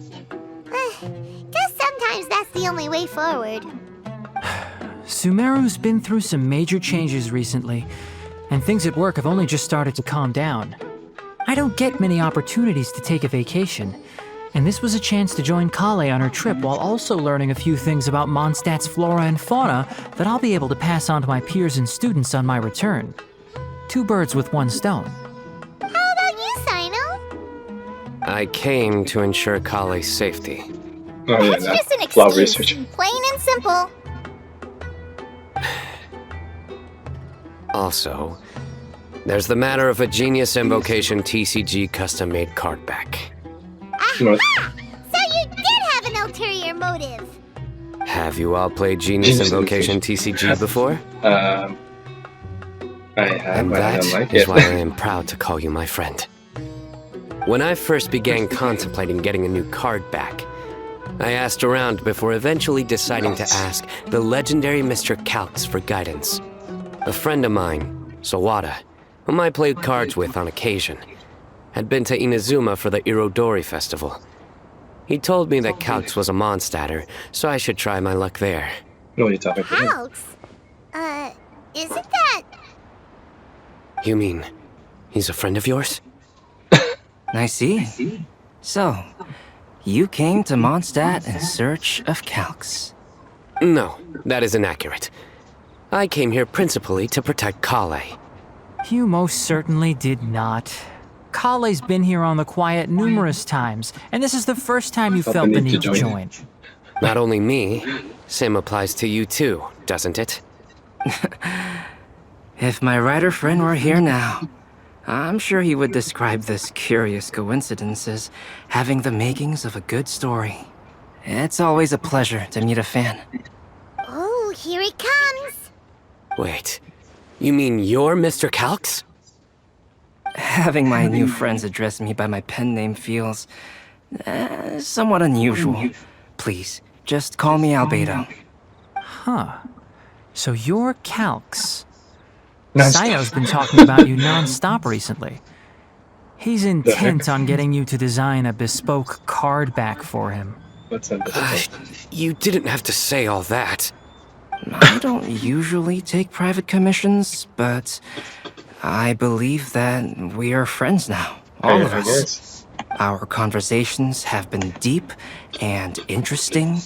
Speaker 2: Guess sometimes that's the only way forward.
Speaker 7: Sumeru's been through some major changes recently, and things at work have only just started to calm down. I don't get many opportunities to take a vacation, and this was a chance to join Kale on her trip while also learning a few things about Mondstadt's flora and fauna that I'll be able to pass on to my peers and students on my return. 2 birds with 1 stone.
Speaker 2: How about you, Sino?
Speaker 6: I came to ensure Kale's safety.
Speaker 1: Oh yeah,
Speaker 2: That's just an
Speaker 1: that's law
Speaker 2: excuse.
Speaker 1: research.
Speaker 2: Plain and simple.
Speaker 6: Also, there's the matter of a Genius Invocation TCG custom-made card back.
Speaker 1: No,
Speaker 2: So you did have an ulterior motive.
Speaker 6: Have you all played Genius
Speaker 1: Genius
Speaker 6: Invocation TCG before?
Speaker 1: I have,
Speaker 6: And
Speaker 1: but I
Speaker 6: that
Speaker 1: don't like
Speaker 6: is
Speaker 1: it.
Speaker 6: why I am proud to call you my friend. When I first began contemplating getting a new card back, I asked around before eventually deciding to ask the legendary Mr. Calx for guidance. A friend of mine, Sawada, whom I played cards with on occasion, had been to Inazuma for the Irodori festival. He told me that Calx was a Mondstadter, so I should try my luck there.
Speaker 1: No, you're talking to him.
Speaker 2: Calx? Isn't that...
Speaker 6: You mean, he's a friend of yours?
Speaker 8: I see. So, you came to Mondstadt in search of Calx.
Speaker 6: No, that is inaccurate. I came here principally to protect Kale.
Speaker 7: You most certainly did not. Kale's been here on the quiet numerous times, and this is the first time you felt the need to join.
Speaker 6: Not only me, same applies to you too, doesn't it?
Speaker 8: If my writer friend were here now, I'm sure he would describe this curious coincidence as having the makings of a good story. It's always a pleasure to meet a fan.
Speaker 2: Oh, here he comes.
Speaker 6: Wait, you mean you're Mr. Calx?
Speaker 8: Having my new friends address me by my pen name feels somewhat unusual. Please, just call me Albedo.
Speaker 7: Huh. So you're Calx.
Speaker 1: Non-stop.
Speaker 7: Sayo's been talking about you non-stop recently. He's intent on getting you to design a bespoke card back for him.
Speaker 1: What's up?
Speaker 6: You didn't have to say all that.
Speaker 8: I don't usually take private commissions, but I believe that we are friends now. All of
Speaker 1: I
Speaker 8: us.
Speaker 1: guess.
Speaker 8: Our conversations have been deep and interesting.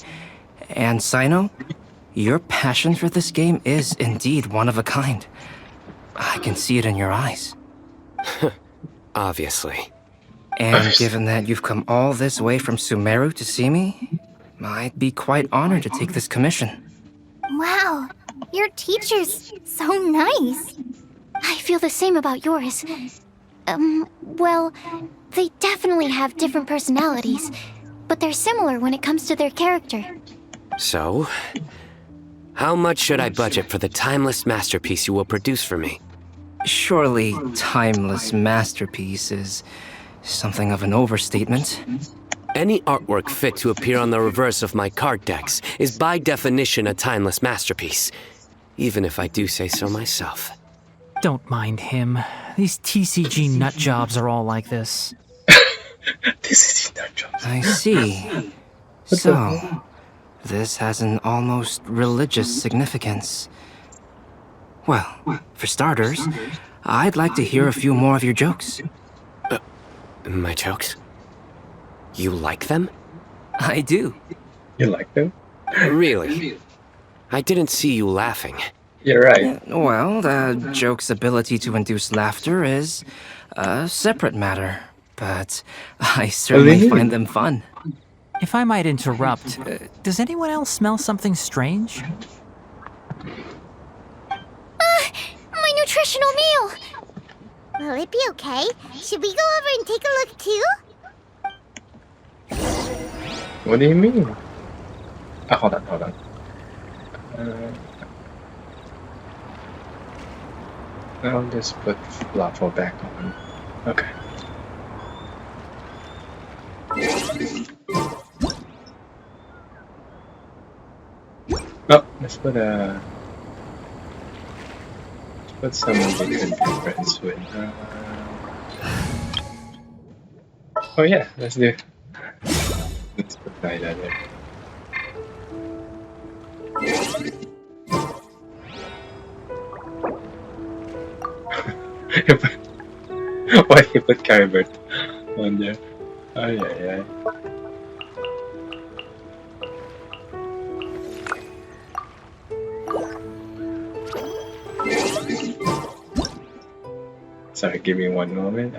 Speaker 8: And Sino, your passion for this game is indeed one of a kind. I can see it in your eyes.
Speaker 6: Obviously.
Speaker 8: And given that you've come all this way from Sumeru to see me, I'd be quite honored to take this commission.
Speaker 2: Wow, your teacher's so nice.
Speaker 4: I feel the same about yours. Well, they definitely have different personalities, but they're similar when it comes to their character.
Speaker 6: So, how much should I budget for the timeless masterpiece you will produce for me?
Speaker 8: Surely, timeless masterpiece is something of an overstatement.
Speaker 6: Any artwork fit to appear on the reverse of my card decks is by definition a timeless masterpiece, even if I do say so myself.
Speaker 7: Don't mind him. These TCG nut jobs are all like this.
Speaker 1: This is not job.
Speaker 8: I see. So, this has an almost religious significance. Well, for starters, I'd like to hear a few more of your jokes.
Speaker 6: My jokes? You like them?
Speaker 8: I do.
Speaker 1: You like them?
Speaker 6: Really? I didn't see you laughing.
Speaker 1: You're right.
Speaker 8: Well, the joke's ability to induce laughter is a separate matter, but I certainly
Speaker 1: Really?
Speaker 8: find them fun.
Speaker 7: If I might interrupt, does anyone else smell something strange?
Speaker 4: My nutritional meal!
Speaker 2: Will it be okay? Should we go over and take a look too?
Speaker 1: What do you mean? Hold on. I'll just put Fluffle back on. Okay. Oh, let's put someone we could be friends with. Oh yeah, let's do. Let's put Nyla there. Why do you put Caribert on there? Oh yeah. Sorry, give me one moment.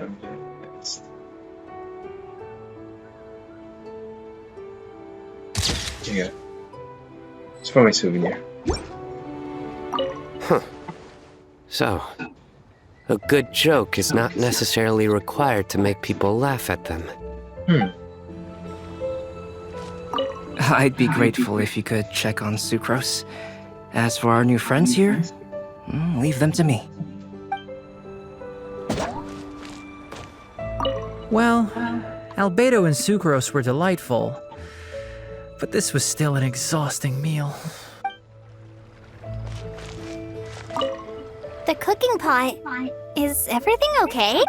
Speaker 1: Here you go. It's for my souvenir.
Speaker 6: Huh. So, a good joke is not necessarily required to make people laugh at them.
Speaker 8: I'd be grateful if you could check on Sucrose. As for our new friends here, leave them to me.
Speaker 7: Well, Albedo and Sucrose were delightful, but this was still an exhausting meal.
Speaker 5: The cooking pot. Is everything okay?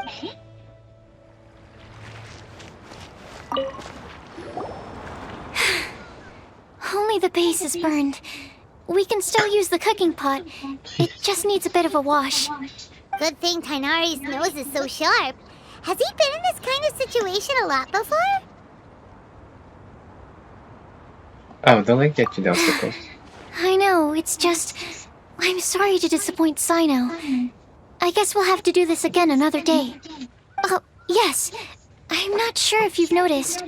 Speaker 4: Only the base is burned. We can still use the cooking pot. It just needs a bit of a wash.
Speaker 2: Good thing Tainari's nose is so sharp. Has he been in this kind of situation a lot before?
Speaker 1: Oh, don't let get you down, Sucrose.
Speaker 4: I know, it's just... I'm sorry to disappoint Sino. I guess we'll have to do this again another day. Oh, yes. I'm not sure if you've noticed.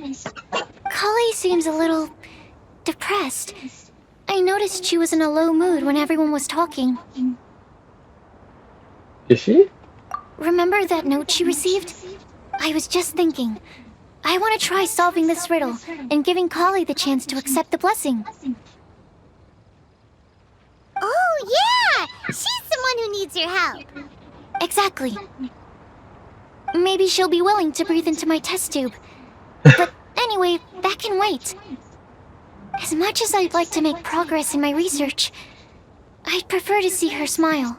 Speaker 4: Kali seems a little... depressed. I noticed she was in a low mood when everyone was talking.
Speaker 1: Is she?
Speaker 4: Remember that note she received? I was just thinking. I want to try solving this riddle and giving Kali the chance to accept the blessing.
Speaker 2: Oh, yeah! She's someone who needs your help.
Speaker 4: Exactly. Maybe she'll be willing to breathe into my test tube. But anyway, that can wait. As much as I'd like to make progress in my research, I'd prefer to see her smile.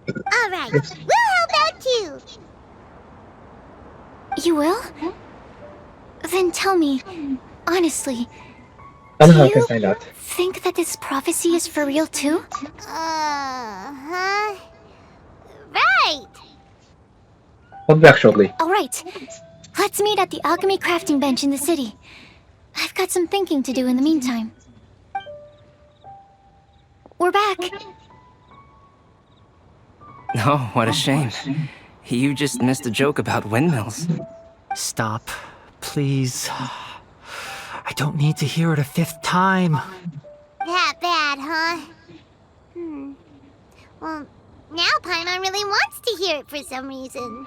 Speaker 2: All right, we'll help out too.
Speaker 4: You will? Then tell me, honestly,
Speaker 1: I don't
Speaker 4: do
Speaker 1: know how I can
Speaker 4: you
Speaker 1: find out.
Speaker 4: think that this prophecy is for real too?
Speaker 2: Huh? Right!
Speaker 1: I'll be back shortly.
Speaker 4: Alright, let's meet at the alchemy crafting bench in the city. I've got some thinking to do in the meantime. We're back.
Speaker 8: Oh, what a shame. You just missed a joke about windmills.
Speaker 7: Stop, please. I don't need to hear it a fifth time.
Speaker 2: That bad, huh? Well, now Paimon really wants to hear it for some reason.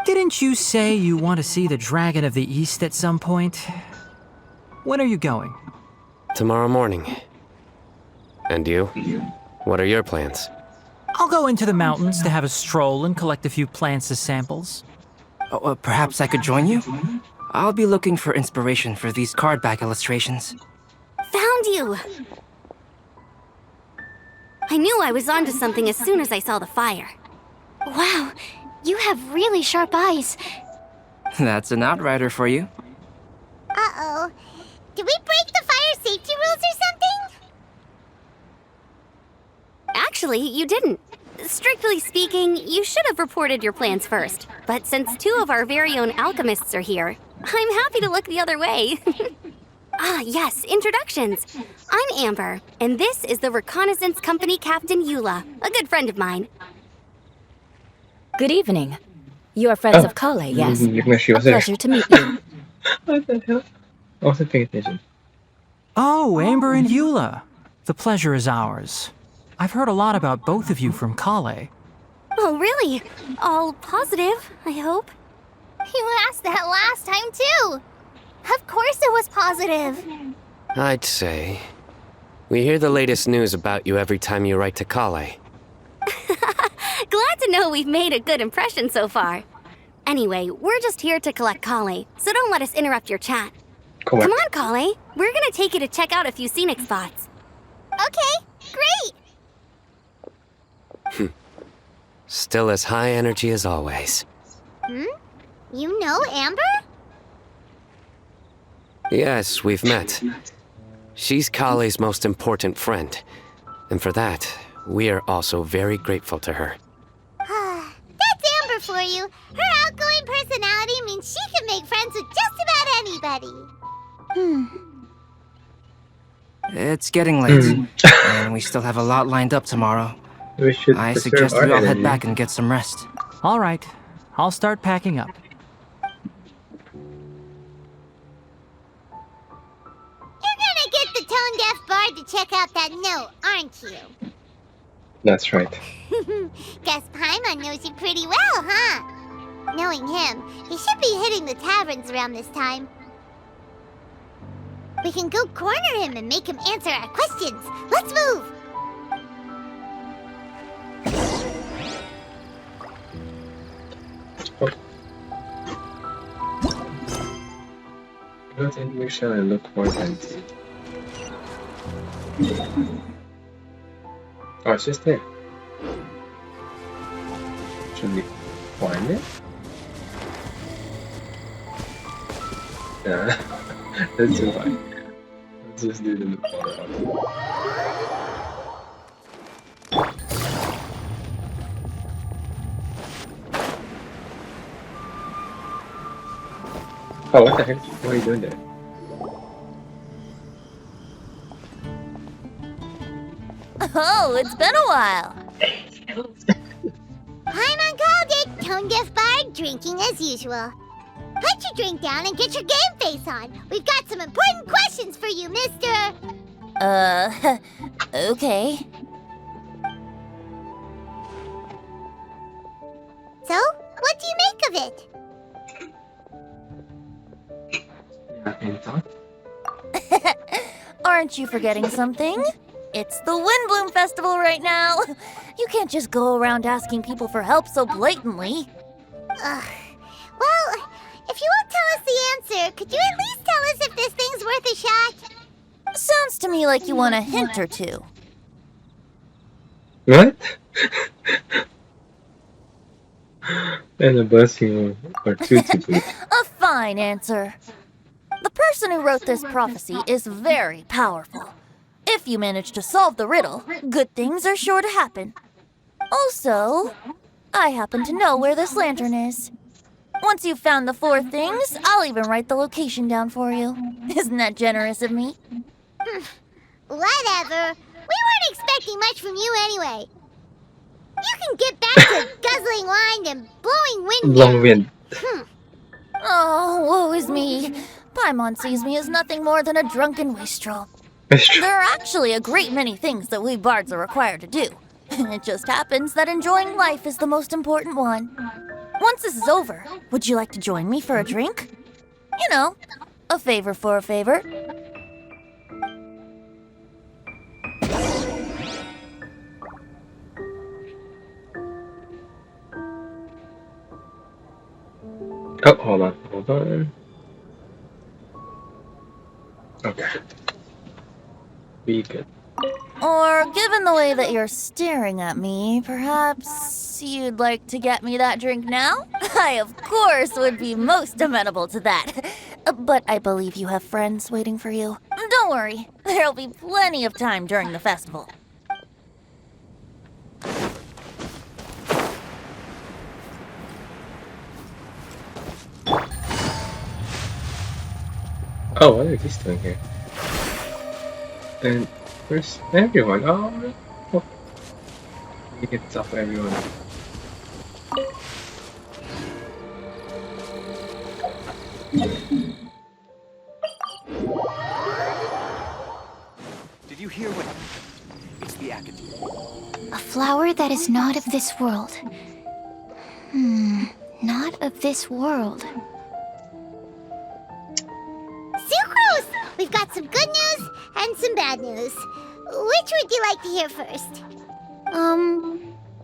Speaker 7: Didn't you say you want to see the Dragon of the East at some point? When are you going?
Speaker 6: Tomorrow morning. And you? What are your plans?
Speaker 7: I'll go into the mountains to have a stroll and collect a few plants as samples.
Speaker 8: Oh, perhaps I could join you? I'll be looking for inspiration for these card back illustrations.
Speaker 5: Found you! I knew I was onto something as soon as I saw the fire.
Speaker 4: Wow, you have really sharp eyes.
Speaker 8: That's an outrider for you.
Speaker 2: Uh-oh. Did we break the fire safety rules or something?
Speaker 5: Actually, you didn't. Strictly speaking, you should have reported your plans first. But since two of our very own alchemists are here, I'm happy to look the other way. Ah, yes, introductions. I'm Amber, and this is the Reconnaissance Company Captain Eula, a good friend of mine.
Speaker 3: Good evening. You are friends of Kale, yes?
Speaker 1: She
Speaker 3: A
Speaker 1: was there.
Speaker 3: pleasure to meet you.
Speaker 1: What the hell? I wasn't paying attention.
Speaker 7: Oh, Amber and Eula. The pleasure is ours. I've heard a lot about both of you from Kale.
Speaker 5: Oh, really? All positive, I hope.
Speaker 2: You asked that last time, too. Of course it was positive.
Speaker 6: I'd say. We hear the latest news about you every time you write to Kale.
Speaker 5: Glad to know we've made a good impression so far. Anyway, we're just here to collect Kale, so don't let us interrupt your chat.
Speaker 1: Correct.
Speaker 5: Come on, Kale. We're gonna take you to check out a few scenic spots.
Speaker 2: Okay, great.
Speaker 6: Still as high energy as always.
Speaker 2: You know Amber?
Speaker 6: Yes, we've met. She's Kale's most important friend. And for that, we are also very grateful to her.
Speaker 2: That's Amber for you. Her outgoing personality means she can make friends with just about anybody.
Speaker 8: It's getting late, and we still have a lot lined up tomorrow.
Speaker 1: We should
Speaker 8: I
Speaker 1: preserve
Speaker 8: suggest
Speaker 1: our
Speaker 8: we all head
Speaker 1: energy.
Speaker 8: back and get some rest.
Speaker 7: All right, I'll start packing up.
Speaker 2: You're gonna get the tone-deaf bard to check out that note, aren't you?
Speaker 1: That's right.
Speaker 2: Guess Paimon knows you pretty well, huh? Knowing him, he should be hitting the taverns around this time. We can go corner him and make him answer our questions. Let's move!
Speaker 1: What enemy shall I look for then? Oh, it's just there. Should we find it? Yeah, that's too high. Let's just do the look for it. Oh, what the heck? What are you doing there?
Speaker 9: Oh, it's been a while.
Speaker 2: Paimon called it, tone-deaf bard drinking as usual. Put your drink down and get your game face on. We've got some important questions for you, mister.
Speaker 9: Okay.
Speaker 2: So, what do you make of it?
Speaker 1: Yeah, any thought?
Speaker 9: Aren't you forgetting something? It's the Windblume Festival right now. You can't just go around asking people for help so blatantly.
Speaker 2: Well, if you won't tell us the answer, could you at least tell us if this thing's worth a shot?
Speaker 9: Sounds to me like you want a hint or two.
Speaker 1: What? And a blessing or two to boot.
Speaker 9: A fine answer. The person who wrote this prophecy is very powerful. If you manage to solve the riddle, good things are sure to happen. Also, I happen to know where this lantern is. Once you've found the 4 things, I'll even write the location down for you. Isn't that generous of me?
Speaker 2: Whatever. We weren't expecting much from you anyway. You can get back to guzzling wine and blowing wind.
Speaker 1: Long wind.
Speaker 9: Oh, woe is me. Paimon sees me as nothing more than a drunken wastrel. There are actually a great many things that we bards are required to do. It just happens that enjoying life is the most important one. Once this is over, would you like to join me for a drink? You know, a favor for a favor.
Speaker 1: Oh, hold on. Okay. Be good.
Speaker 9: Or, given the way that you're staring at me, perhaps you'd like to get me that drink now? I, of course, would be most amenable to that. But I believe you have friends waiting for you. Don't worry, there'll be plenty of time during the festival.
Speaker 1: Oh, what are these doing here? And where's everyone? Oh, you get stuff for everyone.
Speaker 10: Did you hear what? It's the Academy.
Speaker 9: A
Speaker 4: flower that is not of this world. Not of this world.
Speaker 2: Sucrose! We've got some good news and some bad news. Which would you like to hear first?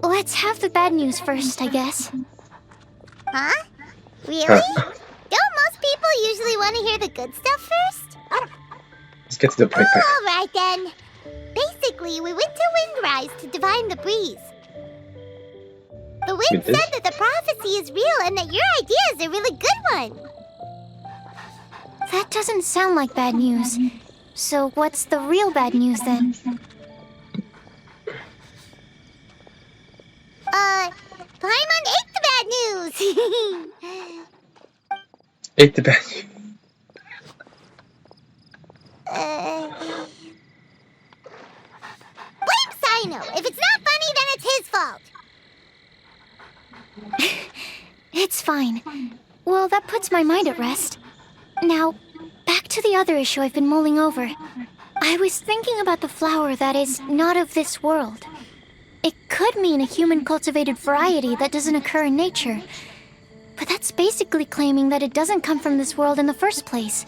Speaker 4: Let's have the bad news first, I guess.
Speaker 2: Huh? Really? Don't most people usually want to hear the good stuff first?
Speaker 1: Let's get to the point.
Speaker 2: Alright then. Basically, we went to Windrise to divine the breeze. The wind said that the prophecy is real and that your idea is a really good one.
Speaker 4: That doesn't sound like bad news. So what's the real bad news then?
Speaker 2: Paimon ate the bad news!
Speaker 1: Ate the bad news.
Speaker 2: Blame Sino! If it's not funny, then it's his fault!
Speaker 4: It's fine. Well, that puts my mind at rest. Now, back to the other issue I've been mulling over. I was thinking about the flower that is not of this world. It could mean a human-cultivated variety that doesn't occur in nature. But that's basically claiming that it doesn't come from this world in the first place,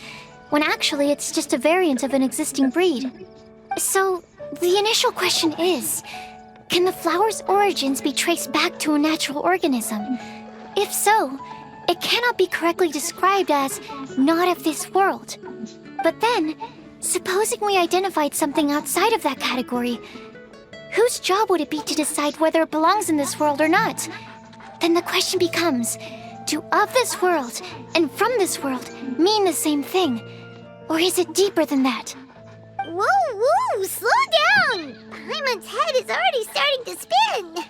Speaker 4: when actually it's just a variant of an existing breed. So, the initial question is, can the flower's origins be traced back to a natural organism? If so, it cannot be correctly described as not of this world. But then, supposing we identified something outside of that category, whose job would it be to decide whether it belongs in this world or not? Then the question becomes, do of this world and from this world mean the same thing? Or is it deeper than that?
Speaker 2: Whoa, slow down! Paimon's head is already starting to spin!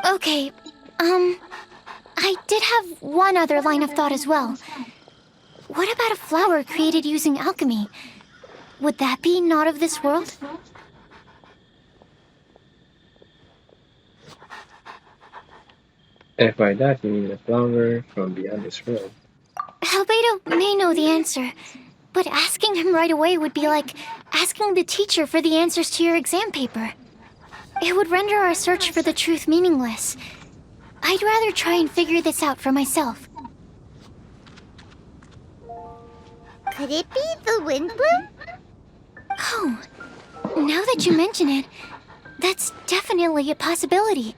Speaker 4: Okay, I did have one other line of thought as well. What about a flower created using alchemy? Would that be not of this world?
Speaker 1: And by that, you mean a flower from beyond this world.
Speaker 4: Albedo may know the answer, but asking him right away would be like asking the teacher for the answers to your exam paper. It would render our search for the truth meaningless. I'd rather try and figure this out for myself.
Speaker 2: Could it be the Windblume?
Speaker 4: Oh, now that you mention it, that's definitely a possibility.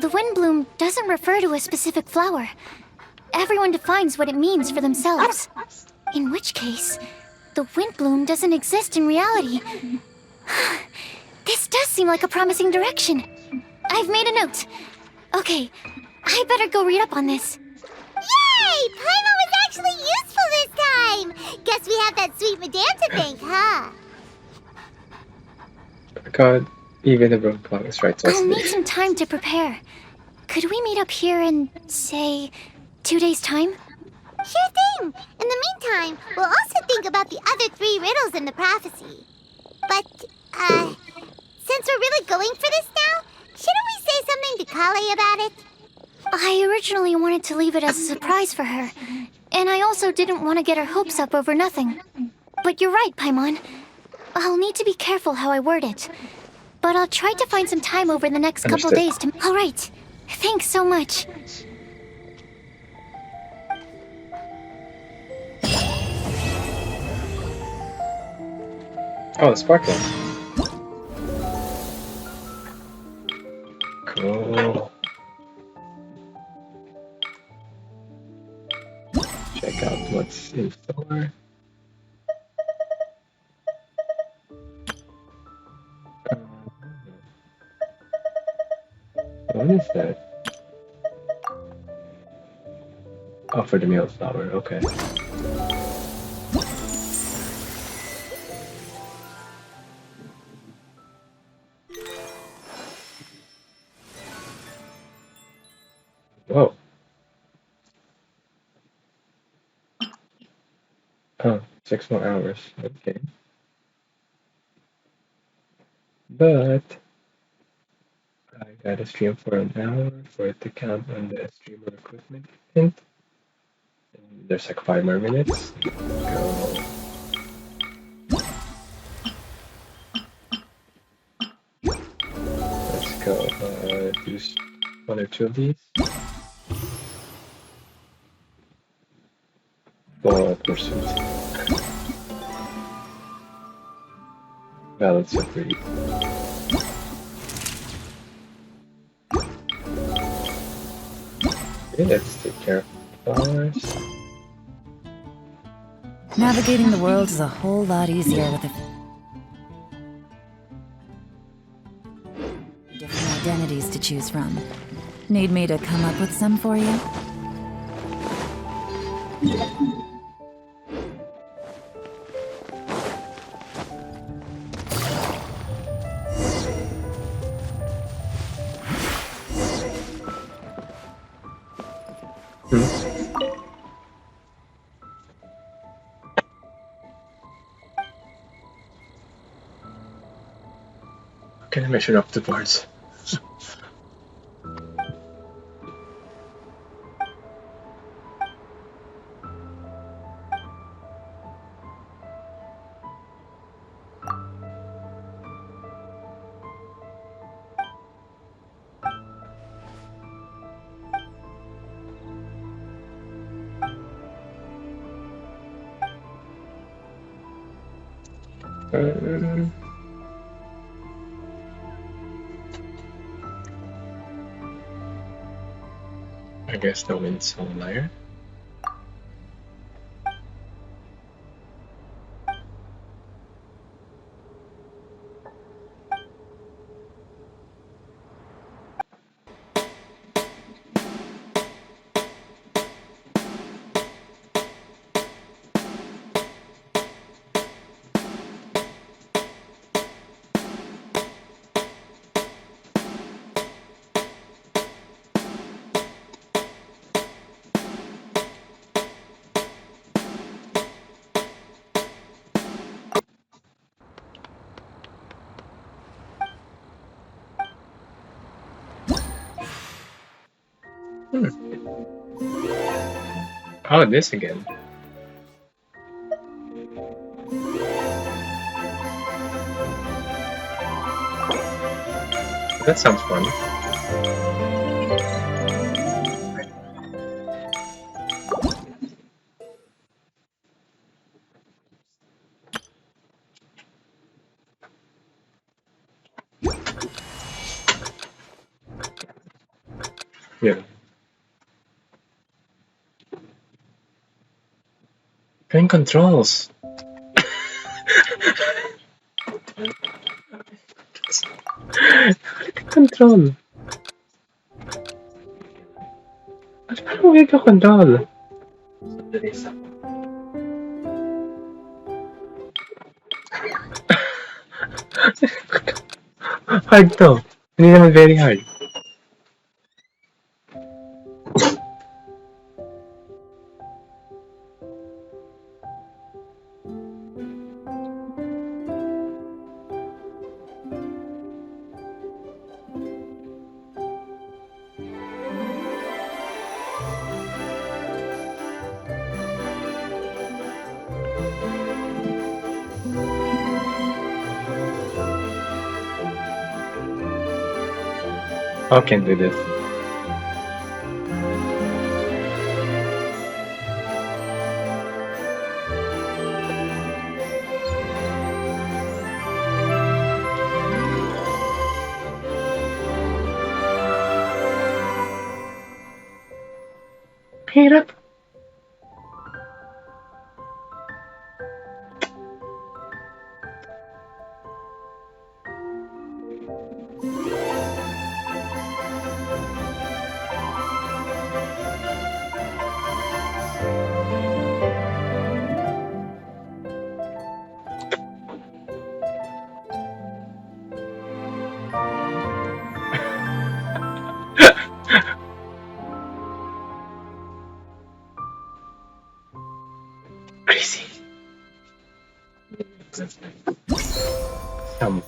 Speaker 4: The Windblume doesn't refer to a specific flower. Everyone defines what it means for themselves. In which case, the Windblume doesn't exist in reality. This does seem like a promising direction. I've made a note. Okay, I better go read up on this.
Speaker 2: Yay! Paimon was actually useful this time! Guess we have that sweet madame to thank, huh?
Speaker 1: God, even the broken clock is right.
Speaker 4: I'll need some time to prepare. Could we meet up here in, say, 2 days' time?
Speaker 2: Sure thing! In the meantime, we'll also think about the other 3 riddles in the prophecy. But, since we're really going for this now, shouldn't we say something to Kale about it?
Speaker 4: I originally wanted to leave it as a surprise for her, and I also didn't want to get her hopes up over nothing. But you're right, Paimon. I'll need to be careful how I word it. But I'll try to find some time over the next couple days to... All right. Thanks so much.
Speaker 1: Oh, the sparkle. Cool. Check out what's in store. What is that? Oh, for the meal flower, okay. Whoa. Oh, 6 more hours, okay. But I gotta stream for an hour for it to count on the streamer equipment hint. And there's like 5 more minutes. Go. Let's go. use one or two of these. For pursuit. Balance of greed. Okay, let's take care of flowers.
Speaker 10: Navigating the world is a whole lot easier with different identities to choose from. Need me to come up with some for you?
Speaker 1: Can I measure up the boards? I guess the wind's solar. Oh, this again. That sounds fun. Yeah. Train controls. Control. Paano mo i-control? Hard to. Hindi naman very hard. How can do this? Hirap. Crazy. Um.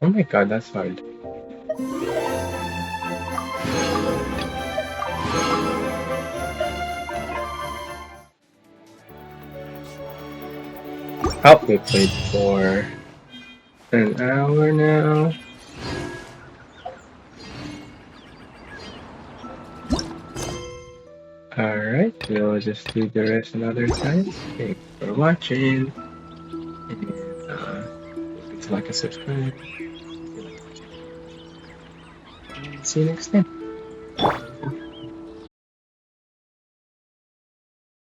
Speaker 1: Oh my god, that's hard. Oh, we played for an hour now. Alright, we'll just do the rest another time. Thanks for watching. And don't forget to like and subscribe. See you next time.